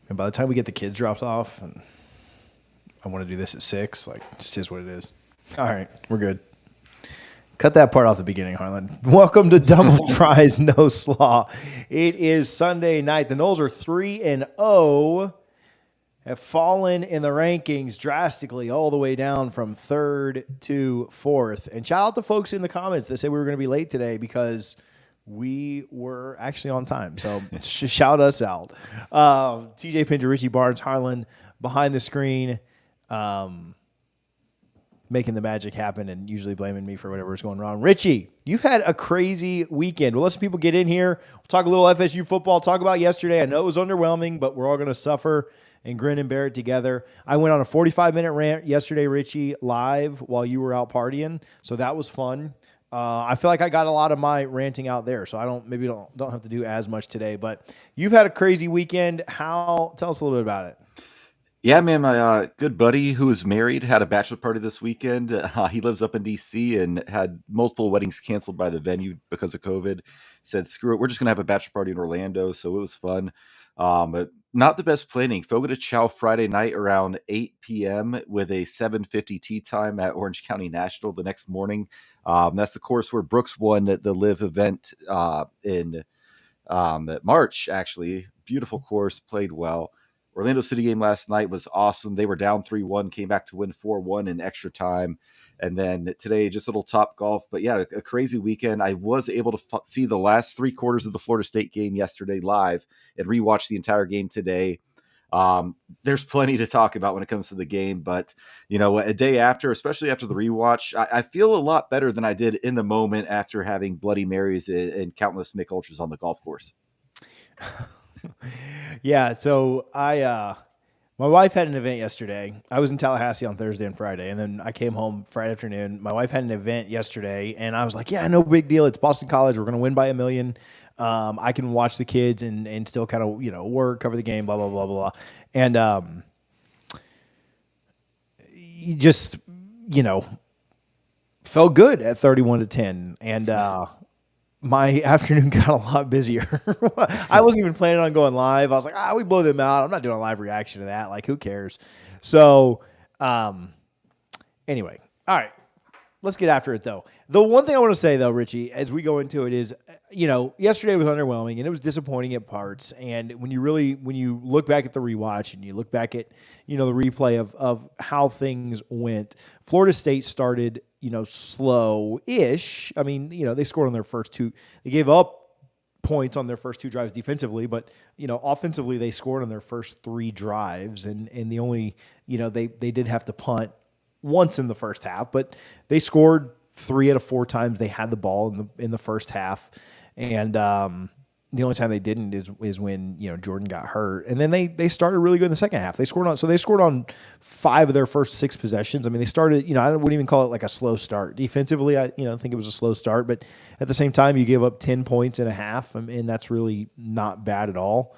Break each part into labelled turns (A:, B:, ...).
A: And by the time we get the kids dropped off, and I want to do this at 6, like, it just is what it is. All right, we're good. Cut that part off the beginning, Harlan. Welcome to Double Fries No Slaw. It is Sunday night. The Noles are 3-0, have fallen in the rankings drastically all the way down from 3rd to 4th. And shout out to folks in the comments that said we were going to be late today because we were actually on time. So shout us out. TJ Pinger, Richie Barnes, Harlan behind the screen. Making the magic happen and usually blaming me for whatever's going wrong. Richie, you've had a crazy weekend. We'll let some people get in here. We'll talk a little FSU football, talk about yesterday. I know it was underwhelming, but we're all going to suffer and grin and bear it together. I went on a 45-minute rant yesterday, Richie, live while you were out partying, so that was fun. I feel like I got a lot of my ranting out there, so I don't have to do as much today. But you've had a crazy weekend. Tell us a little bit about it.
B: Yeah, man, my good buddy who is married had a bachelor party this weekend. He lives up in D.C. and had multiple weddings canceled by the venue because of COVID. Said, screw it, we're just going to have a bachelor party in Orlando, so it was fun. But not the best planning. Fogo de Chao Friday night around 8 p.m. with a 7:50 tee time at Orange County National the next morning. That's the course where Brooks won the Live event in March, actually. Beautiful course, played well. Orlando City game last night was awesome. They were down 3-1, came back to win 4-1 in extra time. And then today, just a little Top Golf. But yeah, a crazy weekend. I was able to see the last 3 quarters of the Florida State game yesterday live and rewatch the entire game today. There's plenty to talk about when it comes to the game. But, you know, a day after, especially after the rewatch, I feel a lot better than I did in the moment after having Bloody Marys and countless Mick Ultras on the golf course.
A: Yeah, so my wife had an event yesterday. I was in Tallahassee on Thursday and Friday, and then I came home Friday afternoon. My wife had an event yesterday, and I was like, yeah, no big deal. It's Boston College. We're going to win by 1 million. I can watch the kids and still kind of, work, cover the game, blah, blah, blah, blah. And you just, felt good at 31-10. And my afternoon got a lot busier. I wasn't even planning on going live. I was like, we blow them out. I'm not doing a live reaction to that. Like, who cares? So, anyway, all right, let's get after it though. The one thing I want to say though, Richie, as we go into it is, yesterday was underwhelming and it was disappointing at parts. And when you look back at the rewatch and you look back at, the replay of how things went, Florida State started, slow-ish. I mean, they scored on their first 2. They gave up points on their first 2 drives defensively, but, offensively they scored on their first 3 drives. And the only, they did have to punt once in the first half, but they scored 3 out of 4 times they had the ball in the first half. And the only time they didn't is when Jordan got hurt, and then they started really good in the second half. They scored on 5 of their first 6 possessions. I mean, they started. I wouldn't even call it like a slow start defensively. I think it was a slow start, but at the same time, you gave up 10 points in a half, and that's really not bad at all.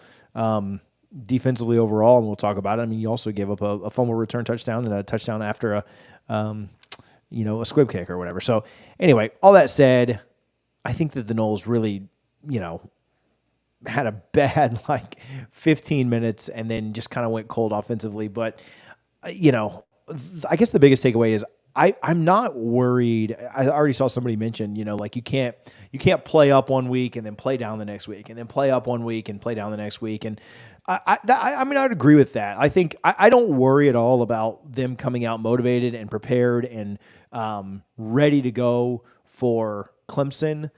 A: Defensively overall, and we'll talk about it. I mean, you also gave up a fumble return touchdown and a touchdown after a squib kick or whatever. So anyway, all that said, I think that the Noles really, had a bad 15 minutes and then just kind of went cold offensively. But, I guess the biggest takeaway is I'm not worried. I already saw somebody mention, you can't play up one week and then play down the next week and then play up one week and play down the next week. And I mean, I would agree with that. I think I don't worry at all about them coming out motivated and prepared and ready to go for Clemson.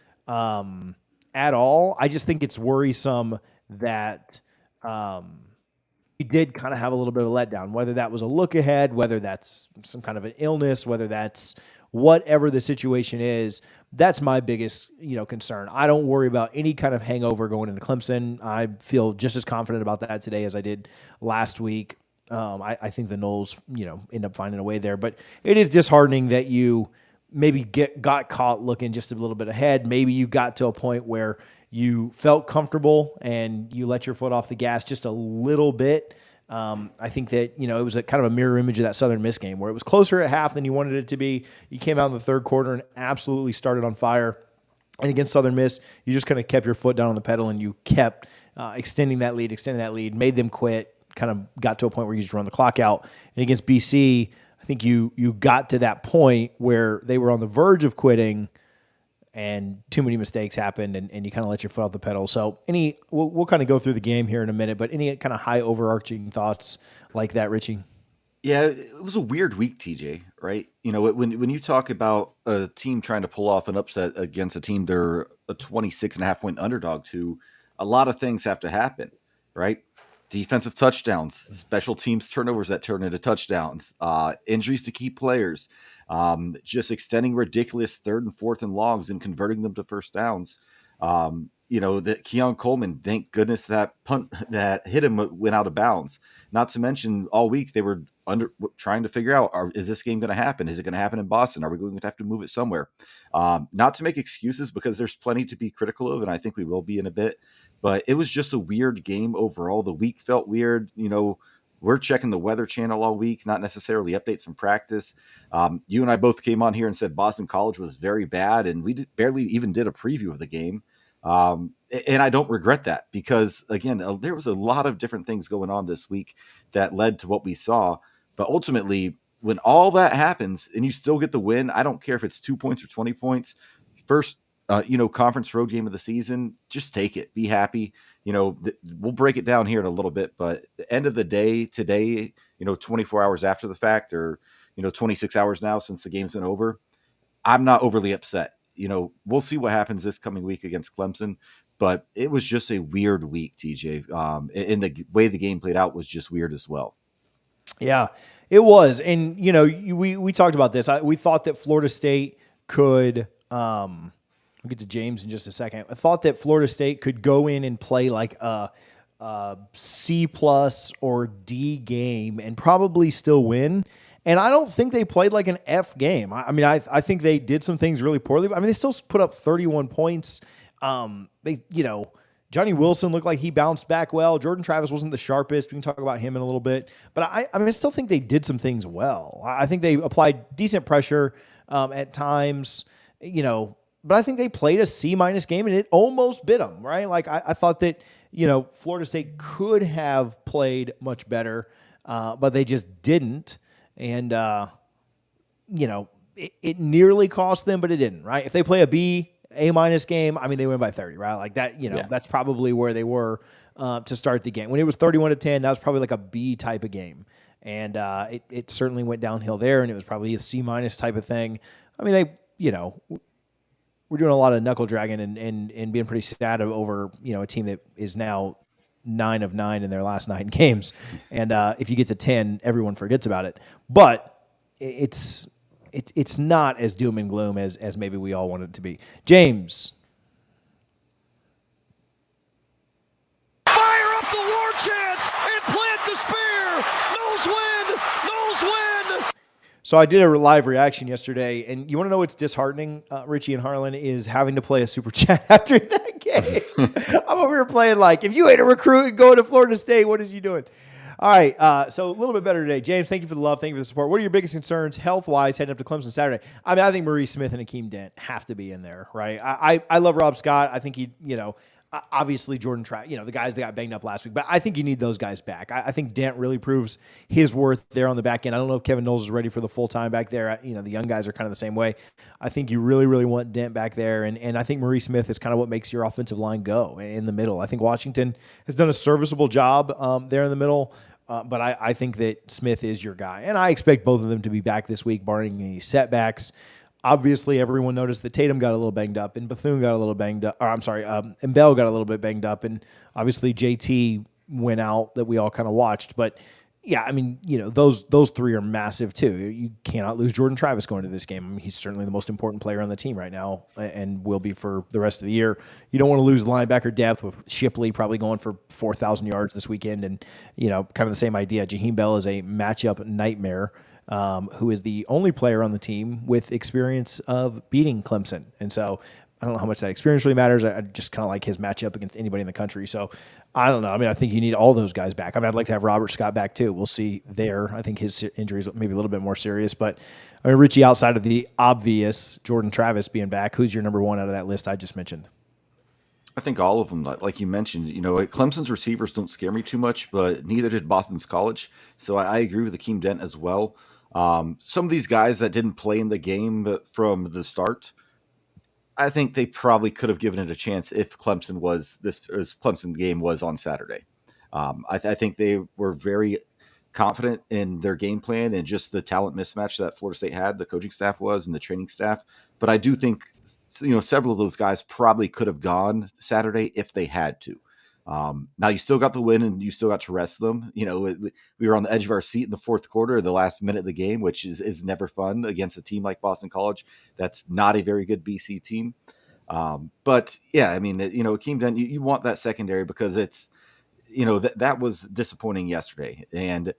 A: At all. I just think it's worrisome that we did kind of have a little bit of a letdown, whether that was a look ahead, whether that's some kind of an illness, whether that's whatever the situation is. That's my biggest, concern. I don't worry about any kind of hangover going into Clemson. I feel just as confident about that today as I did last week. I think the Noles, end up finding a way there, but it is disheartening that you maybe got caught looking just a little bit ahead. Maybe you got to a point where you felt comfortable and you let your foot off the gas just a little bit. I think that, it was a kind of a mirror image of that Southern Miss game where it was closer at half than you wanted it to be. You came out in the third quarter and absolutely started on fire. And against Southern Miss, you just kind of kept your foot down on the pedal and you kept extending that lead, made them quit. kind of got to a point where you just run the clock out. And against BC, I think you got to that point where they were on the verge of quitting and too many mistakes happened and you kind of let your foot off the pedal. So we'll kind of go through the game here in a minute, but any kind of high overarching thoughts like that, Richie?
B: Yeah, it was a weird week, TJ, right? When you talk about a team trying to pull off an upset against a team they're a 26.5 point underdog to, a lot of things have to happen, right? Defensive touchdowns, special teams turnovers that turn into touchdowns, injuries to key players, just extending ridiculous 3rd and 4th and longs and converting them to first downs. That Keon Coleman, thank goodness that punt that hit him went out of bounds. Not to mention all week they were trying to figure out, is this game going to happen? Is it going to happen in Boston? Are we going to have to move it somewhere? Not to make excuses, because there's plenty to be critical of, and I think we will be in a bit. But it was just a weird game overall. The week felt weird. We're checking the Weather Channel all week, not necessarily updates from practice. You and I both came on here and said Boston College was very bad, and we barely even did a preview of the game. And I don't regret that, because, again, there was a lot of different things going on this week that led to what we saw. But ultimately, when all that happens and you still get the win, I don't care if it's 2 points or 20 points. First, conference road game of the season, just take it. Be happy. We'll break it down here in a little bit. But at the end of the day, today, 24 hours after the fact, or, 26 hours now since the game's been over, I'm not overly upset. We'll see what happens this coming week against Clemson. But it was just a weird week, TJ. And the way the game played out was just weird as well.
A: Yeah, it was. And, we talked about this. We thought that Florida State could we'll get to James in just a second. I thought that Florida State could go in and play like a C+ or D game and probably still win. And I don't think they played like an F game. I think they did some things really poorly. They still put up 31 points. Johnny Wilson looked like he bounced back well. Jordan Travis wasn't the sharpest. We can talk about him in a little bit. But I still think they did some things well. I think they applied decent pressure at times, but I think they played a C- game and it almost bit them, right? Like I thought that, Florida State could have played much better, but they just didn't. And, it nearly cost them, but it didn't, right? If they play a B, A- game, they win by 30, right? Like that, That's probably where they were to start the game. When it was 31-10, that was probably like a B type of game. And it certainly went downhill there, and it was probably a C- type of thing. We're doing a lot of knuckle dragging and being pretty sad over, a team that is now 9 of 9 in their last 9 games. And if you get to 10, everyone forgets about it. But it's not as doom and gloom as maybe we all want it to be. James.
C: Fire up the war chant and plant the spear. Noles win. Noles win.
A: So I did a live reaction yesterday, and you want to know what's disheartening, Richie and Harlan, is having to play a super chat after that game. I'm over here playing like, if you ain't a recruit and going to Florida State, what is you doing? All right, so a little bit better today. James, thank you for the love. Thank you for the support. What are your biggest concerns health-wise heading up to Clemson Saturday? I think Maurice Smith and Akeem Dent have to be in there, right? I love Rob Scott. I think he, obviously Jordan Travis, the guys that got banged up last week, but I think you need those guys back. I think Dent really proves his worth there on the back end. I don't know if Kevin Knowles is ready for the full time back there. The young guys are kind of the same way. I think you really, really want Dent back there. And I think Maurice Smith is kind of what makes your offensive line go in the middle. I think Washington has done a serviceable job there in the middle. But I think that Smith is your guy. And I expect both of them to be back this week, barring any setbacks. Obviously, everyone noticed that Tatum got a little banged up and Bethune got a little banged up. And Bell got a little bit banged up. And obviously, JT went out that we all kind of watched. But, yeah, those three are massive, too. You cannot lose Jordan Travis going to this game. He's certainly the most important player on the team right now and will be for the rest of the year. You don't want to lose linebacker depth with Shipley probably going for 4,000 yards this weekend. And, kind of the same idea. Jaheim Bell is a matchup nightmare. Who is the only player on the team with experience of beating Clemson. And so I don't know how much that experience really matters. I just kind of like his matchup against anybody in the country. So I don't know. I think you need all those guys back. I'd like to have Robert Scott back too. We'll see there. I think his injury is maybe a little bit more serious. But Richie, outside of the obvious Jordan Travis being back, who's your number one out of that list I just mentioned?
B: I think all of them, like you mentioned, Clemson's receivers don't scare me too much, but neither did Boston's College. So I agree with Akeem Dent as well. Some of these guys that didn't play in the game from the start, I think they probably could have given it a chance if Clemson game was on Saturday. I think they were very confident in their game plan and just the talent mismatch that Florida State had, the coaching staff was, and the training staff. But I do think several of those guys probably could have gone Saturday if they had to. Now you still got the win and you still got to rest them. We were on the edge of our seat in the fourth quarter, the last minute of the game, which is never fun against a team like Boston College. That's not a very good BC team. But yeah, I mean, Akeem Dent, you want that secondary because it's, that was disappointing yesterday. And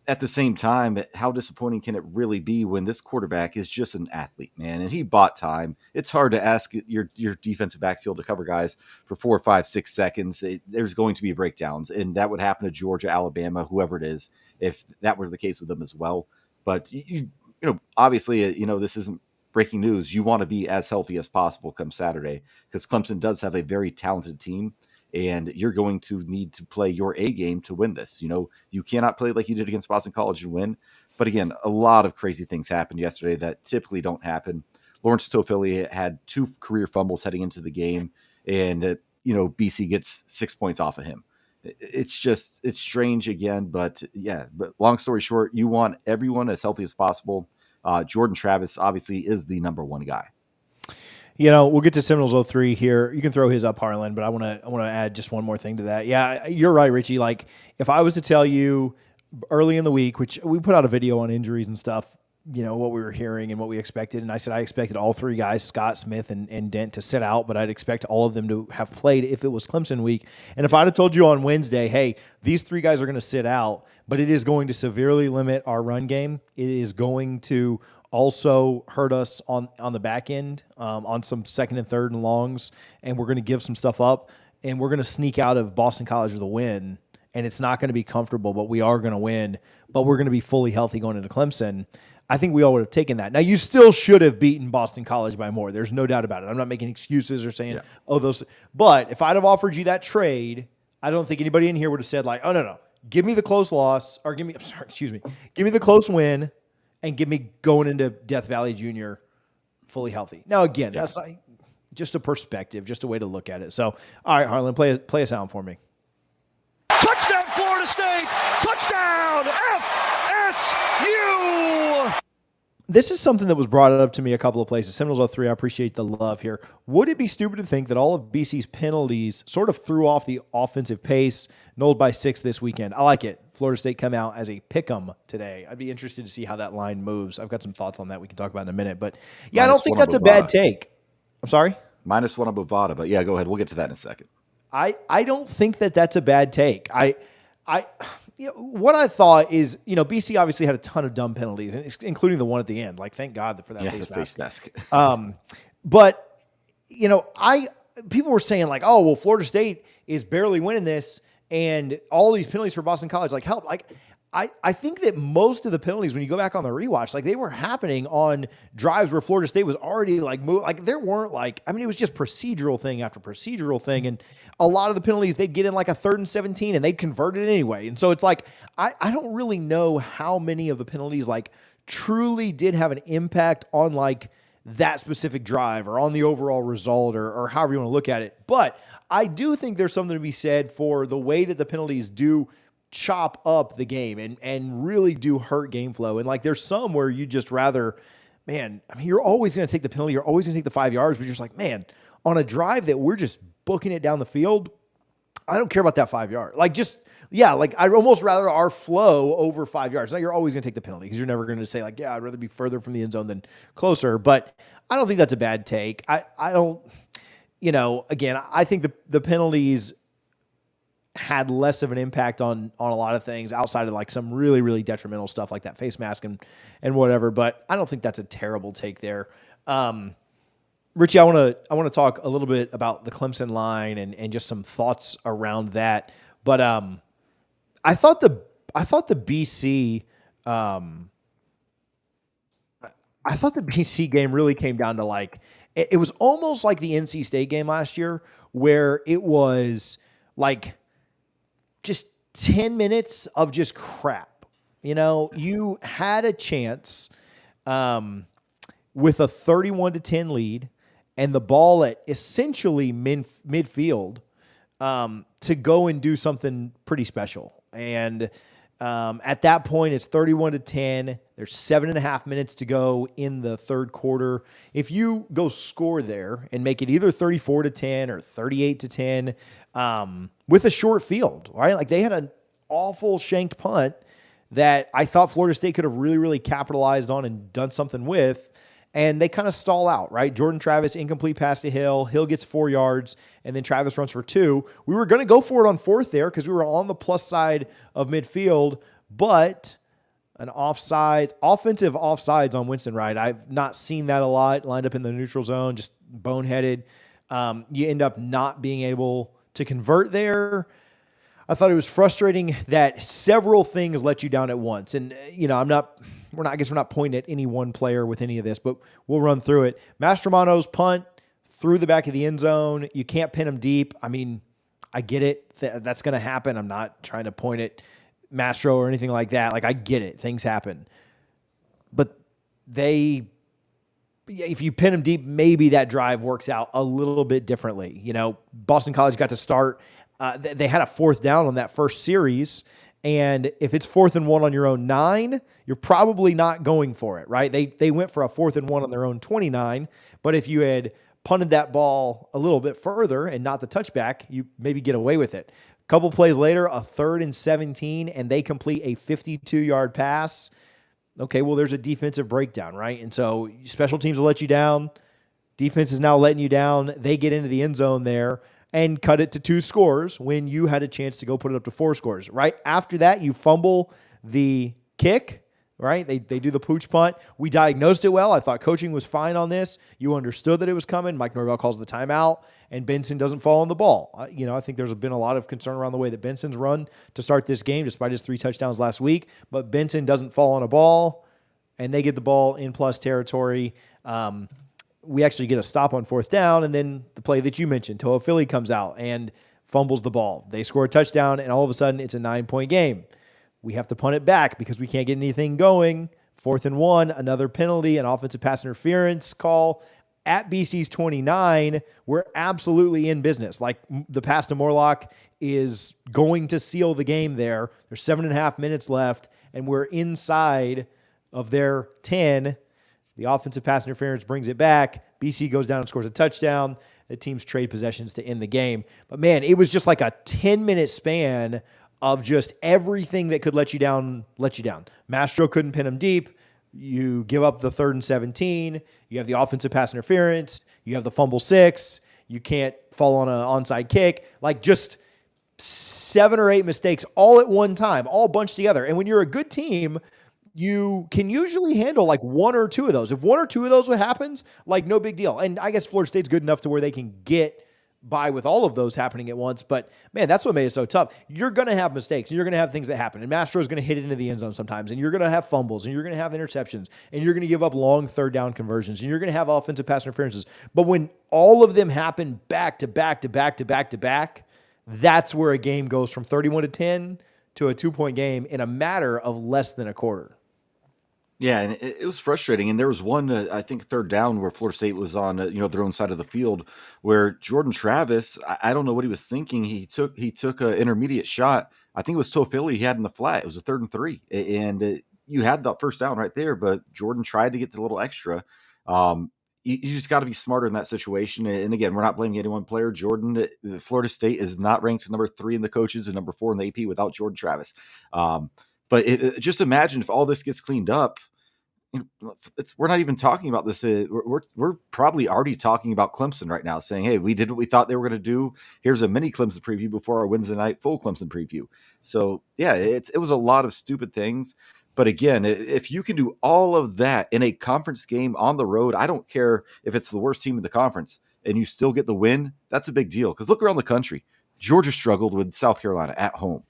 B: at the same time, how disappointing can it really be when this quarterback is just an athlete, man? And he bought time. It's hard to ask your defensive backfield to cover guys for 4, 5, 6 seconds. There's going to be breakdowns, and that would happen to Georgia, Alabama, whoever it is, if that were the case with them as well. But obviously, this isn't breaking news. You want to be as healthy as possible come Saturday because Clemson does have a very talented team. And you're going to need to play your A game to win this. You cannot play like you did against Boston College and win. But again, a lot of crazy things happened yesterday that typically don't happen. Lawrence Toafili had 2 career fumbles heading into the game, and BC gets 6 points off of him. It's strange again, but yeah. But long story short, you want everyone as healthy as possible. Jordan Travis obviously is the number 1 guy.
A: We'll get to Seminoles 03 here. You can throw his up, Harlan, but I want to add just one more thing to that. Yeah, you're right, Richie. Like, if I was to tell you early in the week, which we put out a video on injuries and stuff, what we were hearing and what we expected, and I said I expected all 3 guys, Scott, Smith, and Dent, to sit out, but I'd expect all of them to have played if it was Clemson week. And if I'd have told you on Wednesday, hey, these 3 guys are going to sit out, but it is going to severely limit our run game, it is going to also hurt us on the back end on some second and third and longs, and we're going to give some stuff up, and we're going to sneak out of Boston College with a win, and it's not going to be comfortable, but we are going to win, but we're going to be fully healthy going into Clemson. I think we all would have taken that. Now, you still should have beaten Boston College by more. There's no doubt about it. I'm not making excuses or saying, those. But if I'd have offered you that trade, I don't think anybody in here would have said like, oh, no, give me the close loss, or give me the close win, and give me going into Death Valley Junior fully healthy. Now, again, that's like just a perspective, just a way to look at it. So, all right, Harlan, play a sound for me.
C: Touchdown, Florida State! Touchdown, FSU!
A: This is something that was brought up to me a couple of places. Seminoles 03, I appreciate the love here. Would it be stupid to think that all of BC's penalties sort of threw off the offensive pace? Noles by 6 this weekend. I like it. Florida State come out as a pick'em today. I'd be interested to see how that line moves. I've got some thoughts on that we can talk about in a minute. But, yeah, I don't think that's a bad take. I'm sorry?
B: -1 on Bovada, but yeah, go ahead. We'll get to that in a second.
A: I don't think that's a bad take. What I thought is, BC obviously had a ton of dumb penalties, including the one at the end. Like, thank God for that face mask. But people were saying like, oh, well, Florida State is barely winning this, and all these penalties for Boston College help. Like, I think that most of the penalties, when you go back on the rewatch, like they were happening on drives where Florida State was already there weren't it was just procedural thing after procedural thing. And a lot of the penalties, they'd get in like a 3rd and 17 and they'd convert it anyway. And so it's like, I don't really know how many of the penalties truly did have an impact on that specific drive or on the overall result or however you want to look at it. But I do think there's something to be said for the way that the penalties do chop up the game and really do hurt game flow. And there's some where you just rather, you're always going to take the penalty. You're always going to take the 5 yards, but you're just like, man, on a drive that we're just booking it down the field, I don't care about that 5 yard. I'd almost rather our flow over 5 yards. Now you're always going to take the penalty because you're never going to say I'd rather be further from the end zone than closer. But I don't think that's a bad take. I don't, again, I think the penalties had less of an impact on a lot of things outside of some really, really detrimental stuff like that face mask and whatever. But I don't think that's a terrible take there. Richie, I want to talk a little bit about the Clemson line and just some thoughts around that. But I thought the BC game really came down to it was almost like the NC State game last year where it was like just 10 minutes of just crap. You had a chance with a 31-10 lead and the ball at essentially midfield to go and do something pretty special. And at that point, it's 31-10. There's 7.5 minutes to go in the third quarter. If you go score there and make it either 34-10 or 38-10 with a short field, right? Like they had an awful shanked punt that I thought Florida State could have really, really capitalized on and done something with. And they kind of stall out, right? Jordan Travis, incomplete pass to Hill. Hill gets 4 yards, and then Travis runs for 2. We were going to go for it on 4th there because we were on the plus side of midfield, but an offensive offsides on Winston Wright. I've not seen that a lot, lined up in the neutral zone, just boneheaded. You end up not being able to convert there. I thought it was frustrating that several things let you down at once. And, I guess we're not pointing at any one player with any of this, but we'll run through it. Mastromano's punt through the back of the end zone. You can't pin him deep. I mean, I get it. That's going to happen. I'm not trying to point at Mastro or anything like that. Like, I get it. Things happen. But if you pin him deep, maybe that drive works out a little bit differently. Boston College got to start. They had a 4th down on that first series. And if it's 4th and 1 on your own 9, you're probably not going for it, right? They went for a 4th and 1 on their own 29. But if you had punted that ball a little bit further and not the touchback, you maybe get away with it. A couple plays later, a 3rd and 17, and they complete a 52-yard pass. Okay, well, there's a defensive breakdown, right? And so special teams will let you down. Defense is now letting you down. They get into the end zone there and cut it to 2 scores when you had a chance to go put it up to 4 scores. Right after that, you fumble the kick, right? They do the pooch punt. We diagnosed it well. I thought coaching was fine on this. You understood that it was coming. Mike Norvell calls the timeout, and Benson doesn't fall on the ball. I think there's been a lot of concern around the way that Benson's run to start this game, despite his 3 touchdowns last week. But Benson doesn't fall on a ball, and they get the ball in plus territory. We actually get a stop on 4th down, and then the play that you mentioned, Toa Philly comes out and fumbles the ball. They score a touchdown, and all of a sudden it's a 9-point game. We have to punt it back because we can't get anything going. 4th and 1, another penalty, an offensive pass interference call at BC's 29. We're absolutely in business. Like, the pass to Morlock is going to seal the game there. There's 7.5 minutes left, and we're inside of their 10. The offensive pass interference brings it back. BC goes down and scores a touchdown. The teams trade possessions to end the game. But, man, it was just like a 10-minute span of just everything that could let you down. Mastro couldn't pin him deep. You give up the 3rd and 17. You have the offensive pass interference. You have the fumble 6. You can't fall on an onside kick. Like, just 7 or 8 mistakes all at one time, all bunched together. And when you're a good team, you can usually handle like 1 or 2 of those. If 1 or 2 of those happens, like, no big deal. And I guess Florida State's good enough to where they can get by with all of those happening at once. But, man, that's what made it so tough. You're going to have mistakes, and you're going to have things that happen. And Mastro's going to hit it into the end zone sometimes, and you're going to have fumbles, and you're going to have interceptions, and you're going to give up long 3rd down conversions, and you're going to have offensive pass interferences. But when all of them happen back to back to back to back to back, that's where a game goes from 31-10 to a 2-point game in a matter of less than a quarter.
B: Yeah, and it was frustrating. And there was one, I think, 3rd down where Florida State was on, their own side of the field, where Jordan Travis, I don't know what he was thinking. He took an intermediate shot. I think it was Toafili he had in the flat. It was a 3rd and 3, and you had that 1st down right there. But Jordan tried to get the little extra. You just got to be smarter in that situation. And again, we're not blaming any one player. Jordan, Florida State is not ranked number 3 in the coaches and number 4 in the AP without Jordan Travis. But just imagine if all this gets cleaned up. We're not even talking about this. We're probably already talking about Clemson right now, saying, "Hey, we did what we thought they were going to do. Here's a mini Clemson preview before our Wednesday night full Clemson preview." So yeah, it was a lot of stupid things. But again, if you can do all of that in a conference game on the road, I don't care if it's the worst team in the conference, and you still get the win. That's a big deal, because look around the country. Georgia struggled with South Carolina at home.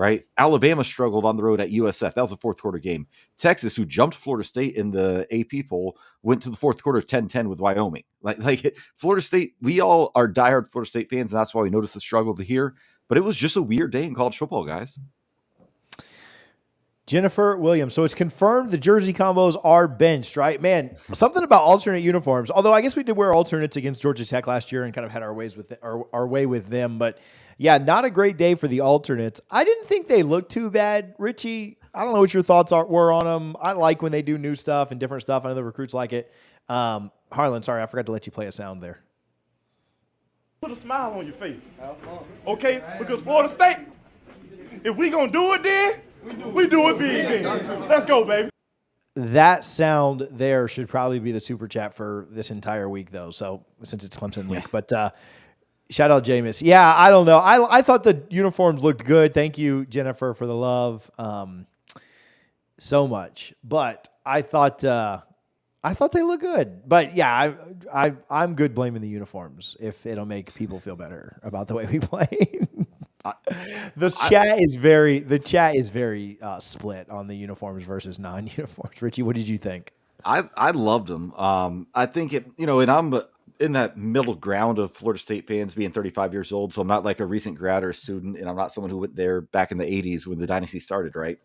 B: right? Alabama struggled on the road at USF. That was a fourth quarter game. Texas, who jumped Florida State in the AP poll, went to the fourth quarter 10-10 with Wyoming. Like Florida State, we all are diehard Florida State fans, and that's why we noticed the struggle to here. But it was just a weird day in college football, guys.
A: Jennifer Williams. So it's confirmed the jersey combos are benched, right? Man, something about alternate uniforms. Although I guess we did wear alternates against Georgia Tech last year and kind of had our way with them. But yeah, not a great day for the alternates. I didn't think they looked too bad. Richie, I don't know what your thoughts were on them. I like when they do new stuff and different stuff. I know the recruits like it. Harlan, sorry, I forgot to let you play a sound there.
D: Put a smile on your face. Okay? Because Florida State, if we going to do it then, we do it big then. Let's go, baby.
A: That sound there should probably be the super chat for this entire week, though. So since it's Clemson week, but shout out Jameis. Yeah, I don't know. I thought the uniforms looked good. Thank you, Jennifer, for the love so much. But I thought they look good. But yeah, I'm good blaming the uniforms if it'll make people feel better about the way we play. The chat is very split on the uniforms versus non-uniforms. Richie, what did you think?
B: I loved them. I think and I'm in that middle ground of Florida State fans being 35 years old. So I'm not like a recent grad or a student, and I'm not someone who went there back in the 80s when the dynasty started, right?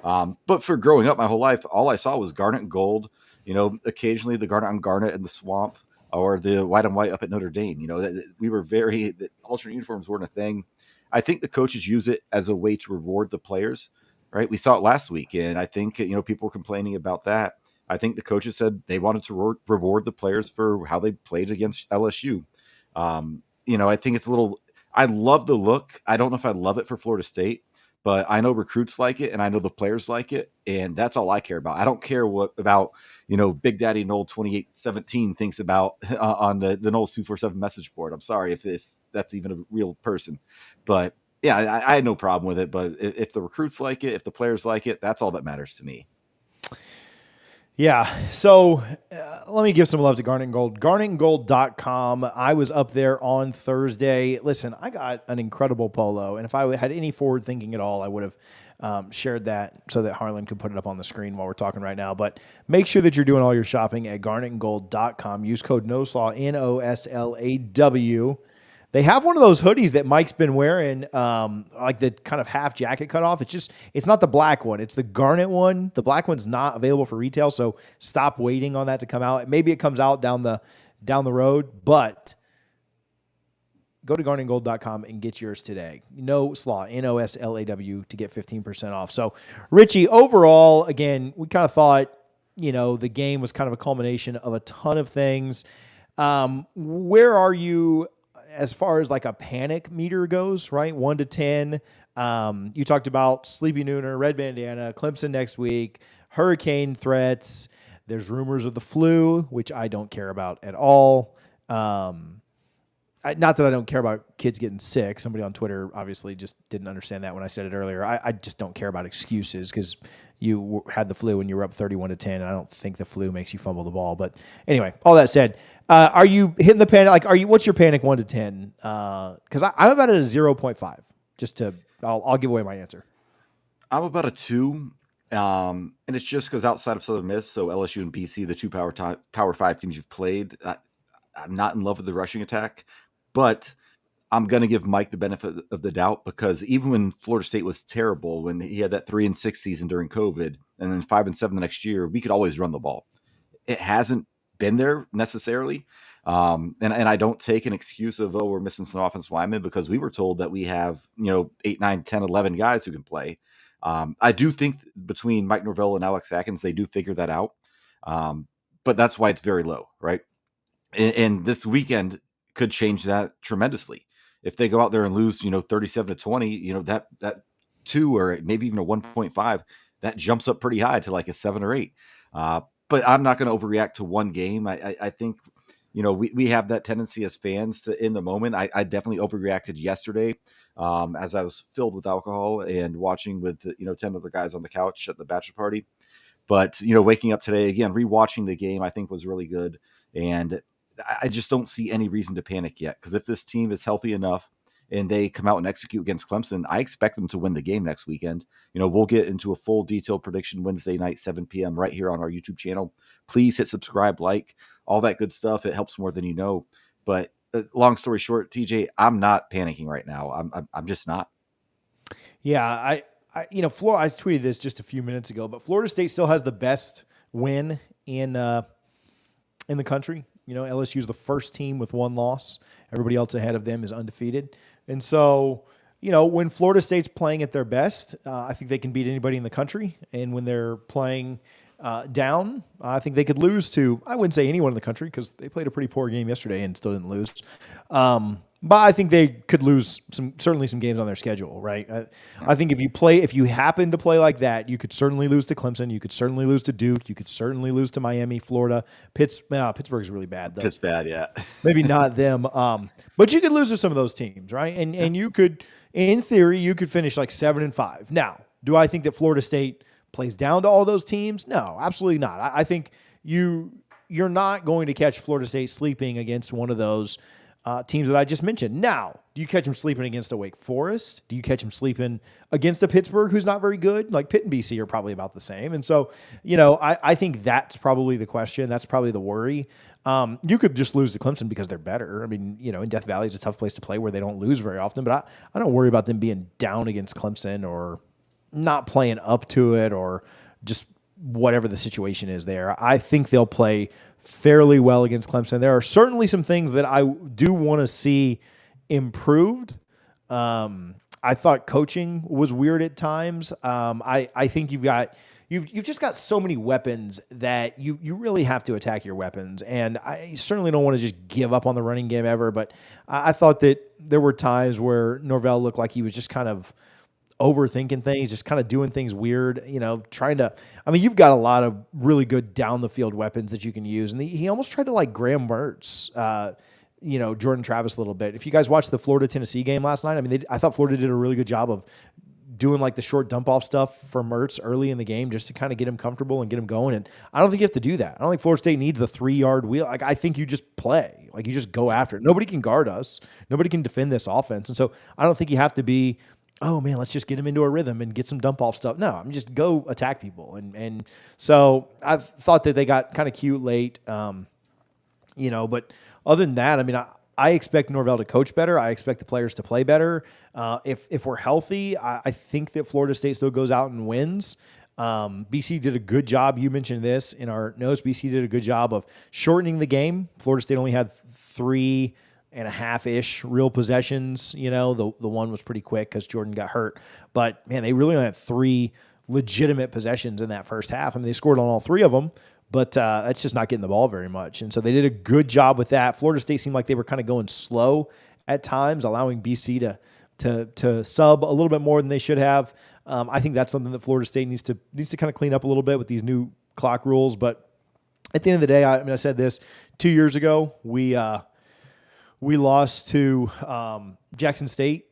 B: But for growing up my whole life, all I saw was garnet and gold, occasionally the garnet on garnet in the swamp or the white on white up at Notre Dame. The alternate uniforms weren't a thing. I think the coaches use it as a way to reward the players, right? We saw it last week, and I think, people were complaining about that. I think the coaches said they wanted to reward the players for how they played against LSU. I think it's I love the look. I don't know if I love it for Florida State, but I know recruits like it, and I know the players like it, and that's all I care about. I don't care what about, Big Daddy Noel 2817 thinks about on the Noles 247 message board. I'm sorry if that's even a real person, but yeah, I had no problem with it. But if the recruits like it, if the players like it, that's all that matters to me.
A: Yeah. So let me give some love to Garnet and Gold. GarnetandGold.com. I was up there on Thursday. Listen, I got an incredible polo, and if I had any forward thinking at all, I would have shared that so that Harlan could put it up on the screen while we're talking right now. But make sure that you're doing all your shopping at GarnetandGold.com. Use code NOSLAW, NOSLAW. They have one of those hoodies that Mike's been wearing, like the kind of half jacket cut off. It's not the black one. It's the garnet one. The black one's not available for retail, so stop waiting on that to come out. Maybe it comes out down the road, but go to garnetandgold.com and get yours today. NOSLAW, NOSLAW, to get 15% off. So, Richie, overall, again, we kind of thought, the game was kind of a culmination of a ton of things. Where are you as far as like a panic meter goes, right? 1 to 10. You talked about Sleepy Nooner, Red Bandana, Clemson next week, hurricane threats. There's rumors of the flu, which I don't care about at all. Not that I don't care about kids getting sick. Somebody on Twitter obviously just didn't understand that when I said it earlier. I just don't care about excuses because you had the flu and you were up 31 to 10. And I don't think the flu makes you fumble the ball. But anyway, all that said, are you hitting the panic? Like, what's your panic 1 to 10? Because I'm about at a 0.5. I'll give away my answer.
B: I'm about a 2. And it's just because outside of Southern Miss, so LSU and BC, the two Power 5 teams you've played, I'm not in love with the rushing attack, but I'm going to give Mike the benefit of the doubt because even when Florida State was terrible, when he had that 3-6 season during COVID and then 5-7 the next year, we could always run the ball. It hasn't been there necessarily. And I don't take an excuse of, we're missing some offensive linemen because we were told that we have, 8, 9, 10, 11 guys who can play. I do think between Mike Norvell and Alex Atkins, they do figure that out. But that's why it's very low, right? And this weekend could change that tremendously. If they go out there and lose, 37 to 20, that 2 or maybe even a 1.5, that jumps up pretty high to like a 7 or 8. But I'm not going to overreact to one game. I think, we have that tendency as fans to, in the moment, I definitely overreacted yesterday as I was filled with alcohol and watching with, 10 other guys on the couch at the bachelor party. But, waking up today, again, rewatching the game, I think was really good. And I just don't see any reason to panic yet. Because if this team is healthy enough and they come out and execute against Clemson, I expect them to win the game next weekend. We'll get into a full detailed prediction Wednesday night, 7 p.m. right here on our YouTube channel. Please hit subscribe, like, all that good stuff. It helps more than you know. But long story short, TJ, I'm not panicking right now. I'm just not.
A: Yeah, Florida. I tweeted this just a few minutes ago, but Florida State still has the best win in the country. LSU is the first team with one loss. Everybody else ahead of them is undefeated. And so, when Florida State's playing at their best, I think they can beat anybody in the country. And when they're playing down, I think they could lose to, I wouldn't say anyone in the country because they played a pretty poor game yesterday and still didn't lose. But I think they could lose certainly some games on their schedule, right? I think if you happen to play like that, you could certainly lose to Clemson. You could certainly lose to Duke. You could certainly lose to Miami, Florida. Pittsburgh is really bad, though.
B: It's bad, yeah.
A: Maybe not them. But you could lose to some of those teams, right? And you could, in theory, you could finish like 7-5. Now, do I think that Florida State plays down to all those teams? No, absolutely not. I think you're not going to catch Florida State sleeping against one of those teams that I just mentioned. Now, do you catch them sleeping against a Wake Forest? Do you catch them sleeping against a Pittsburgh who's not very good? Like Pitt and BC are probably about the same. And so, I think that's probably the question. That's probably the worry. You could just lose to Clemson because they're better. I mean, in Death Valley, it's a tough place to play where they don't lose very often. But I don't worry about them being down against Clemson or not playing up to it or just whatever the situation is there. I think they'll play fairly well against Clemson. There are certainly some things that I do want to see improved. I thought coaching was weird at times. I think you've just got so many weapons that you really have to attack your weapons. And I certainly don't want to just give up on the running game ever, but I thought that there were times where Norvell looked like he was just kind of overthinking things, just kind of doing things weird, you've got a lot of really good down the field weapons that you can use. And he almost tried to like Graham Mertz, Jordan Travis a little bit. If you guys watched the Florida-Tennessee game last night, I thought Florida did a really good job of doing like the short dump off stuff for Mertz early in the game just to kind of get him comfortable and get him going. And I don't think you have to do that. I don't think Florida State needs the 3-yard wheel. Like I think you just play, like you just go after it. Nobody can guard us. Nobody can defend this offense. And so I don't think you have to be, oh man, let's just get him into a rhythm and get some dump off stuff. No, just go attack people. And so I thought that they got kind of cute late, but other than that, I expect Norvell to coach better. I expect the players to play better. If we're healthy, I think that Florida State still goes out and wins. BC did a good job. You mentioned this in our notes. BC did a good job of shortening the game. Florida State only had 3.5-ish real possessions. The one was pretty quick because Jordan got hurt. But, man, they really only had 3 legitimate possessions in that first half. They scored on all 3 of them, but that's just not getting the ball very much. And so they did a good job with that. Florida State seemed like they were kind of going slow at times, allowing BC to sub a little bit more than they should have. I think that's something that Florida State needs to kind of clean up a little bit with these new clock rules. But at the end of the day, I said this 2 years ago, we lost to Jackson State,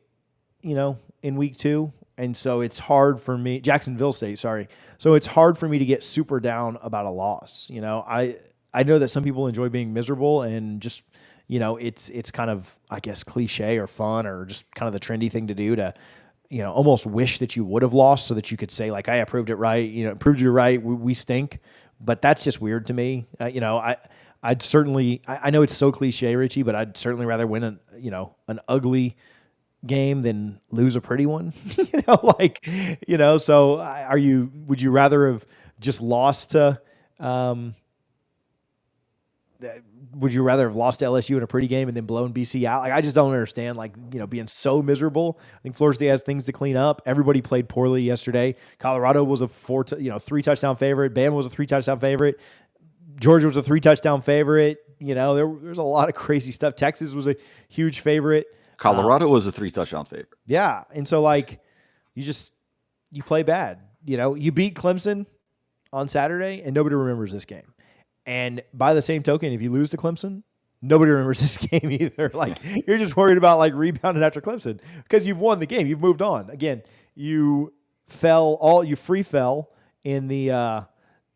A: in week 2. And so it's hard for me, Jacksonville State, sorry. So it's hard for me to get super down about a loss. I know that some people enjoy being miserable and just, it's kind of, I guess, cliche or fun or just kind of the trendy thing to do to, almost wish that you would have lost so that you could say like, I proved it right, proved you right. We stink. But that's just weird to me. I'd certainly, I know it's so cliche, Richie, but I'd certainly rather win an ugly game than lose a pretty one. So would you rather have just lost to, would you rather have lost to LSU in a pretty game and then blown BC out? Like, I just don't understand, being so miserable. I think Florida State has things to clean up. Everybody played poorly yesterday. Colorado was a 3-touchdown favorite. Bama was a 3-touchdown favorite. Georgia was a 3-touchdown favorite. There's a lot of crazy stuff. Texas was a huge favorite.
B: Colorado was a 3-touchdown favorite.
A: Yeah. And so you play bad, you beat Clemson on Saturday and nobody remembers this game. And by the same token, if you lose to Clemson, nobody remembers this game either. You're just worried about rebounding after Clemson because you've won the game. You've moved on. Again, you free fell in the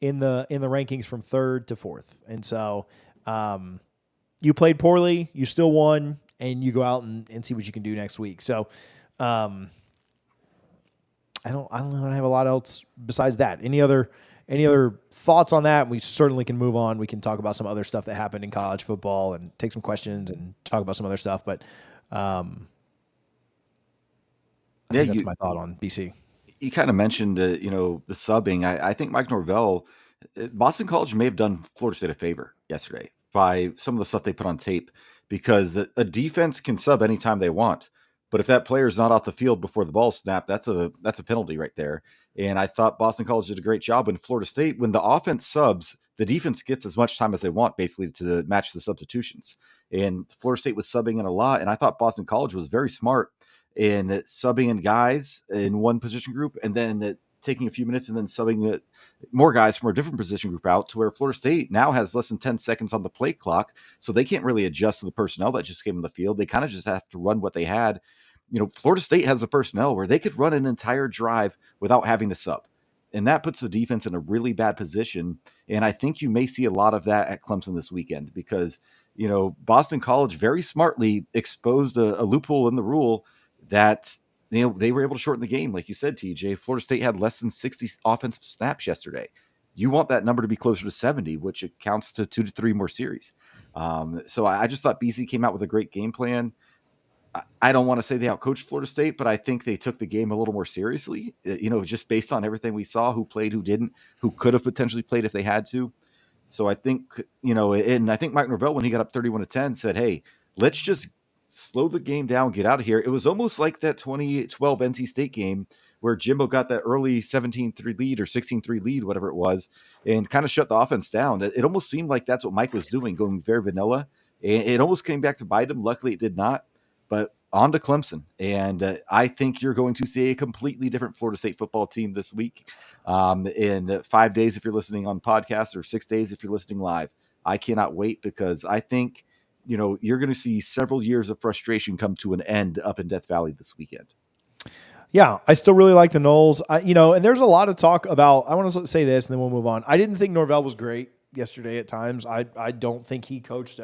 A: rankings from 3rd to 4th. And so, you played poorly, you still won. and you go out and see what you can do next week. So, I don't know that I have a lot else besides that. Any other thoughts on that? We certainly can move on. We can talk about some other stuff that happened in college football and take some questions and talk about some other stuff. But I think that's my thought on BC.
B: You kind of mentioned, the subbing. I think Mike Norvell, Boston College may have done Florida State a favor yesterday by some of the stuff they put on tape, because a defense can sub anytime they want. But if that player is not off the field before the ball snapped, that's a penalty right there. And I thought Boston College did a great job. In Florida State, when the offense subs, the defense gets as much time as they want, basically, to match the substitutions. And Florida State was subbing in a lot, and I thought Boston College was very smart in subbing in guys in one position group, and then taking a few minutes and then subbing more guys from a different position group out, to where Florida State now has less than 10 seconds on the play clock, so they can't really adjust to the personnel that just came on the field. They kind of just have to run what they had. Florida State has the personnel where they could run an entire drive without having to sub. And that puts the defense in a really bad position. And I think you may see a lot of that at Clemson this weekend, because, Boston College very smartly exposed a loophole in the rule that, they were able to shorten the game. Like you said, TJ, Florida State had less than 60 offensive snaps yesterday. You want that number to be closer to 70, which it counts to 2 to 3 more series. So I just thought BC came out with a great game plan. I don't want to say they outcoached Florida State, but I think they took the game a little more seriously, just based on everything we saw, who played, who didn't, who could have potentially played if they had to. So I think, and I think Mike Norvell, when he got up 31-10, said, hey, let's just slow the game down, get out of here. It was almost like that 2012 NC State game where Jimbo got that early 17-3 lead or 16-3 lead, whatever it was, and kind of shut the offense down. It almost seemed like that's what Mike was doing, going very vanilla. And it almost came back to bite him. Luckily, it did not. But on to Clemson. And I think you're going to see a completely different Florida State football team this week, in 5 days if you're listening on podcast, or 6 days if you're listening live. I cannot wait, because I think, you're going to see several years of frustration come to an end up in Death Valley this weekend.
A: Yeah, I still really like the Noles. And there's a lot of talk about, I want to say this and then we'll move on. I didn't think Norvell was great yesterday at times. I don't think he coached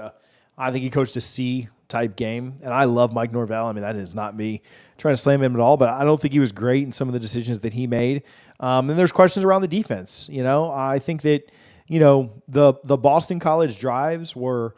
A: I think he coached a C type game, and I love Mike Norvell. I mean, that is not me trying to slam him at all, but I don't think he was great in some of the decisions that he made. And there's questions around the defense. I think that, the Boston College drives were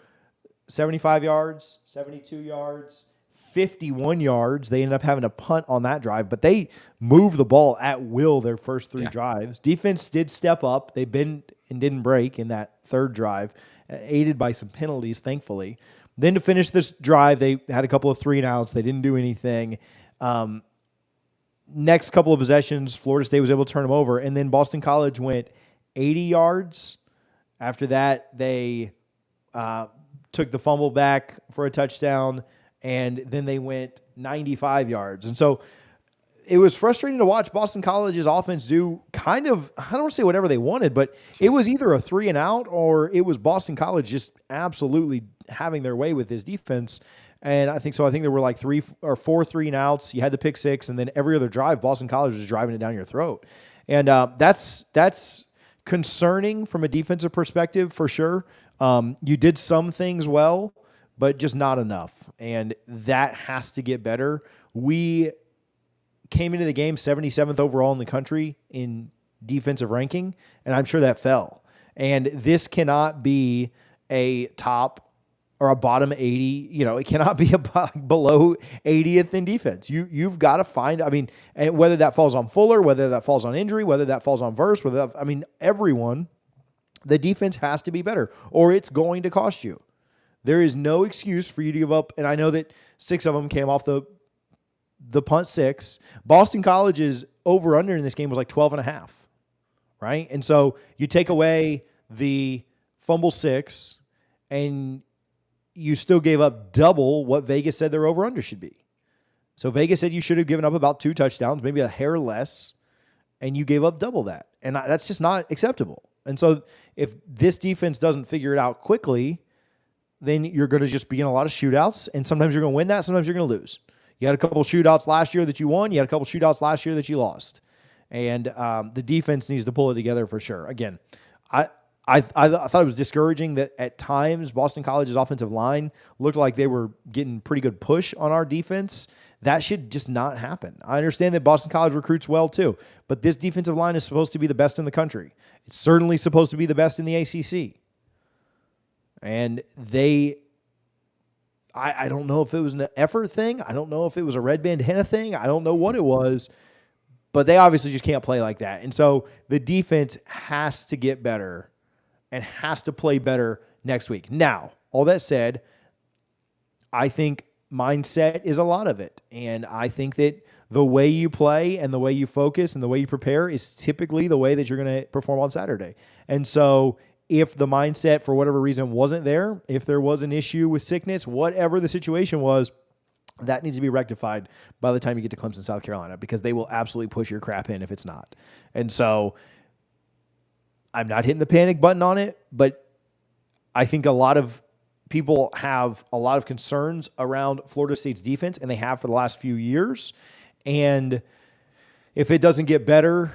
A: 75 yards, 72 yards, 51 yards. They ended up having to punt on that drive, but they moved the ball at will their first 3 drives. Defense did step up. They bent and didn't break in that third drive, aided by some penalties, thankfully. Then to finish this drive, they had a couple of 3-and-outs. They didn't do anything. Next couple of possessions, Florida State was able to turn them over, and then Boston College went 80 yards. After that, they took the fumble back for a touchdown, and then they went 95 yards. And so it was frustrating to watch Boston College's offense do kind of, I don't want to say whatever they wanted, but it was either a 3-and-out or it was Boston College just absolutely having their way with his defense. And I think there were like 3 or 4 3-and-outs. You had the pick 6, and then every other drive, Boston College was driving it down your throat. And that's concerning from a defensive perspective for sure. You did some things well, but just not enough. And that has to get better. We came into the game 77th overall in the country in defensive ranking, and I'm sure that fell. And this cannot be a top or a bottom 80. It cannot be below 80th in defense. You've got to find, and whether that falls on Fuller, whether that falls on injury, whether that falls on Verse, everyone, the defense has to be better, or it's going to cost you. There is no excuse for you to give up. And I know that 6 of them came off the punt 6. Boston College's over-under in this game was like 12.5, right? And so you take away the fumble 6, and you still gave up double what Vegas said their over-under should be. So Vegas said you should have given up about 2 touchdowns, maybe a hair less, and you gave up double that. And that's just not acceptable. And so if this defense doesn't figure it out quickly, then you're going to just be in a lot of shootouts, and sometimes you're going to win that, sometimes you're going to lose. You had a couple of shootouts last year that you won. You had a couple of shootouts last year that you lost. And the defense needs to pull it together for sure. Again, I thought it was discouraging that at times Boston College's offensive line looked like they were getting pretty good push on our defense. That should just not happen. I understand that Boston College recruits well too, but this defensive line is supposed to be the best in the country. It's certainly supposed to be the best in the ACC. And I don't know if it was an effort thing. I don't know if it was a red bandana thing. I don't know what it was, but they obviously just can't play like that. And so the defense has to get better and has to play better next week. Now, all that said, I think mindset is a lot of it. And I think that the way you play and the way you focus and the way you prepare is typically the way that you're going to perform on Saturday. And so if the mindset for whatever reason wasn't there, if there was an issue with sickness, whatever the situation was, that needs to be rectified by the time you get to Clemson, South Carolina, because they will absolutely push your crap in if it's not. And so I'm not hitting the panic button on it, but I think a lot of people have a lot of concerns around Florida State's defense, and they have for the last few years. And if it doesn't get better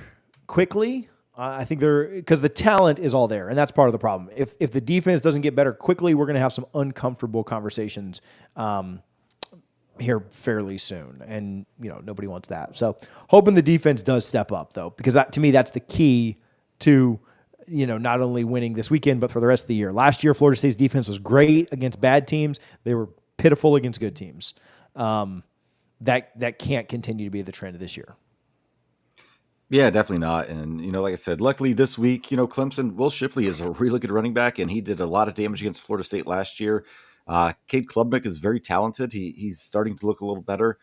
A: quickly, I think because the talent is all there, and that's part of the problem. If the defense doesn't get better quickly, we're going to have some uncomfortable conversations here fairly soon, and nobody wants that. So hoping the defense does step up, though, because to me that's the key to not only winning this weekend but for the rest of the year. Last year, Florida State's defense was great against bad teams. They were pitiful against good teams. That can't continue to be the trend of this year.
B: Yeah, definitely not. And, like I said, luckily this week, Clemson, Will Shipley is a really good running back, and he did a lot of damage against Florida State last year. Cade Klubnik is very talented. He's starting to look a little better.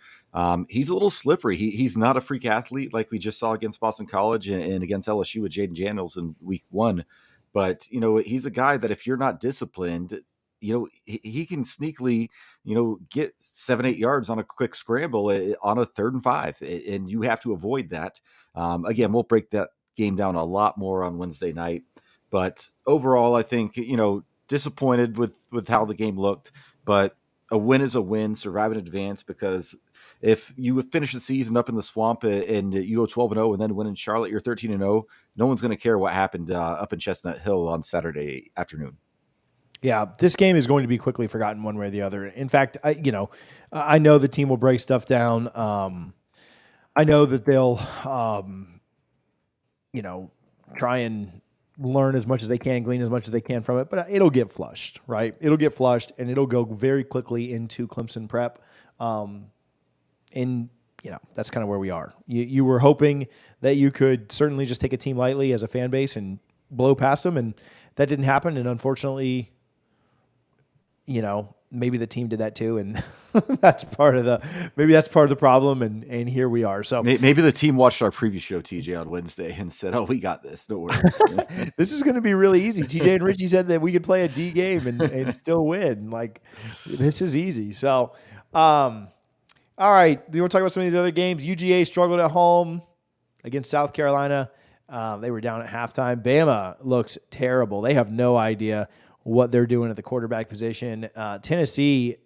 B: He's a little slippery. He's not a freak athlete like we just saw against Boston College and against LSU with Jaden Daniels in week 1. But, he's a guy that if you're not disciplined, he can sneakily, get 7-8 yards on a quick scramble on a 3rd and 5. And you have to avoid that. Again, we'll break that game down a lot more on Wednesday night. But overall, I think, disappointed with how the game looked. But a win is a win, survive in advance, because if you finish the season up in the swamp and you go 12-0 and then win in Charlotte, you're 13-0, no one's going to care what happened up in Chestnut Hill on Saturday afternoon. Yeah,
A: this game is going to be quickly forgotten one way or the other. In fact, I know the team will break stuff down. I know that they'll, try and learn as much as they can, glean as much as they can from it, but it'll get flushed, right? It'll get flushed, and it'll go very quickly into Clemson prep. And that's kind of where we are. You were hoping that you could certainly just take a team lightly as a fan base and blow past them, and that didn't happen. And unfortunately, maybe the team did that too, and that's part of the problem. And here we are. So
B: maybe the team watched our preview show, TJ, on Wednesday and said, "Oh, we got this. Don't worry.
A: This is going to be really easy." TJ and Richie said that we could play a D game and still win. Like, this is easy. So, all right. Do you want to talk about some of these other games? UGA struggled at home against South Carolina. They were down at halftime. Bama looks terrible. They have no idea what they're doing at the quarterback position. Tennessee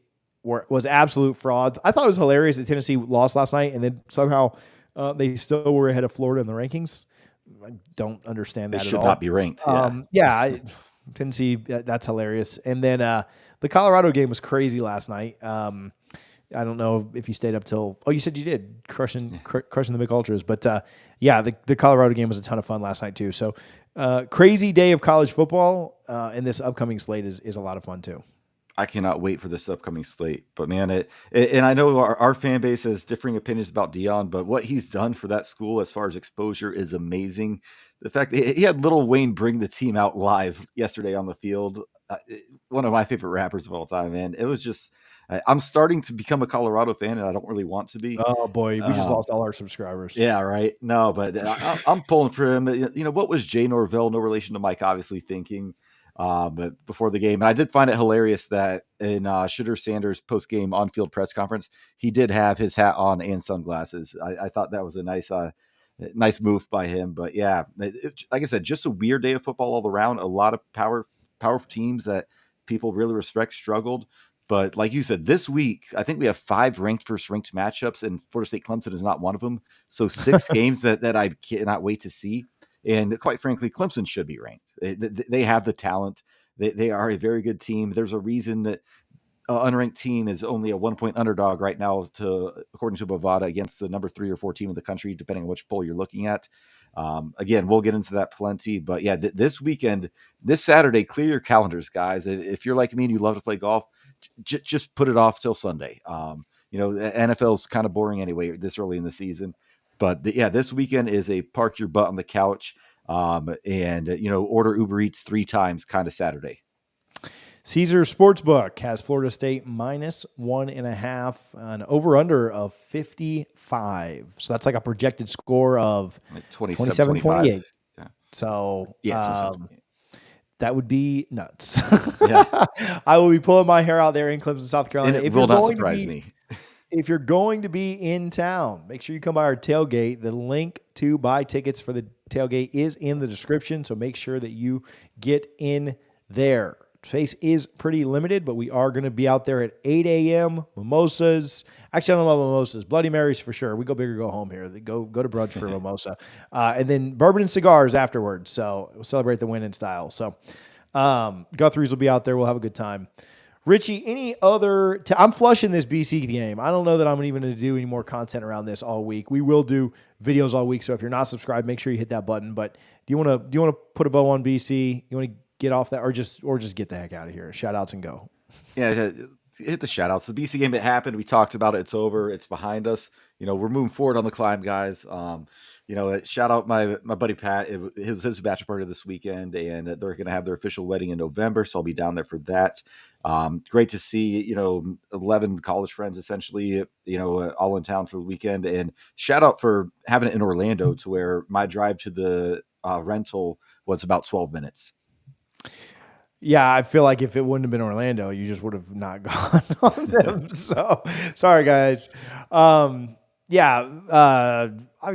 A: was absolute frauds. I thought it was hilarious that Tennessee lost last night, and then somehow they still were ahead of Florida in the rankings. I don't understand that at all.
B: They should not be ranked.
A: Tennessee, that's hilarious. And then the Colorado game was crazy last night. I don't know if you stayed up till. Oh, you said you did, crushing the Mick Ultras. But the Colorado game was a ton of fun last night too. So crazy day of college football, and this upcoming slate is a lot of fun too.
B: I cannot wait for this upcoming slate. But man, and I know our fan base has differing opinions about Deion, but what he's done for that school as far as exposure is amazing. The fact that he had Lil Wayne bring the team out live yesterday on the field, one of my favorite rappers of all time, man. It was just. I'm starting to become a Colorado fan, and I don't really want to be.
A: Oh boy, we just lost all our subscribers.
B: Yeah, right. No, but I'm pulling for him. What was Jay Norvell, no relation to Mike, obviously thinking, but before the game, and I did find it hilarious that in Shedeur Sanders' post-game on-field press conference, he did have his hat on and sunglasses. I thought that was a nice move by him. But yeah, like I said, just a weird day of football all around. A lot of powerful teams that people really respect struggled. But like you said, this week, I think we have 5 first-ranked matchups, and Florida State Clemson is not one of them. So 6 games that I cannot wait to see. And quite frankly, Clemson should be ranked. They have the talent. They are a very good team. There's a reason that an unranked team is only a 1-point underdog right now, according to Bovada, against the number 3 or 4 team in the country, depending on which poll you're looking at. Again, we'll get into that plenty, but yeah, this weekend, this Saturday, clear your calendars, guys. If you're like me and you love to play golf, just put it off till Sunday. NFL's kind of boring anyway this early in the season, but this weekend is a park your butt on the couch, and order Uber Eats 3 times kind of Saturday.
A: Caesar Sportsbook has Florida State -1.5, an over-under of 55. So that's like a projected score of
B: Like
A: 27-28.
B: Yeah.
A: So
B: Yeah,
A: that would be nuts.
B: Yeah.
A: I will be pulling my hair out there in Clemson, South Carolina.
B: And it will not surprise me.
A: If you're going to be in town, make sure you come by our tailgate. The link to buy tickets for the tailgate is in the description, so make sure that you get in there. Space is pretty limited, but we are going to be out there at 8 a.m. Mimosas. Actually, I don't love mimosas. Bloody Marys for sure. We go big or go home here. Go to brunch for a mimosa. And then bourbon and cigars afterwards. So we'll celebrate the win in style. So Guthrie's will be out there. We'll have a good time. Richie, any other I'm flushing this BC game. I don't know that I'm even going to do any more content around this all week. We will do videos all week. So if you're not subscribed, make sure you hit that button. But do you want to put a bow on BC? You want to get off that, or just get the heck out of here? Shout outs and go.
B: Yeah, hit the shout outs. The BC game, it happened. We talked about it. It's over. It's behind us. We're moving forward on the climb, guys. Shout out my buddy Pat. His bachelor party this weekend, and they're going to have their official wedding in November, so I'll be down there for that. Great to see 11 college friends essentially all in town for the weekend, and shout out for having it in Orlando, to where my drive to the rental was about 12 minutes.
A: Yeah, I feel like if it wouldn't have been Orlando, you just would have not gone on them. So sorry, guys. I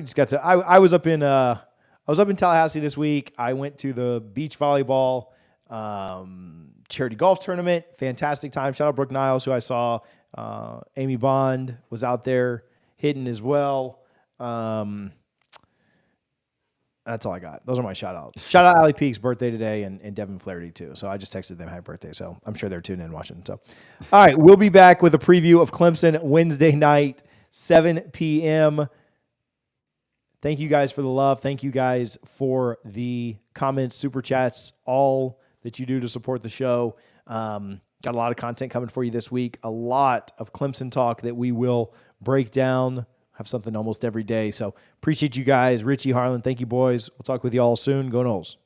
A: just got to. I was up in Tallahassee this week. I went to the beach volleyball charity golf tournament. Fantastic time. Shout out Brooke Niles, who I saw. Amy Bond was out there hitting as well. That's all I got. Those are my shout outs. Shout out Allie Peak's birthday today, and Devin Flaherty too. So I just texted them happy birthday. So I'm sure they're tuning in watching. So, all right, we'll be back with a preview of Clemson Wednesday night, 7 p.m. Thank you guys for the love. Thank you guys for the comments, super chats, all that you do to support the show. Got a lot of content coming for you this week. A lot of Clemson talk that we will break down. Have something almost every day. So appreciate you guys. Richie, Harlan, thank you, boys. We'll talk with you all soon. Go Noles.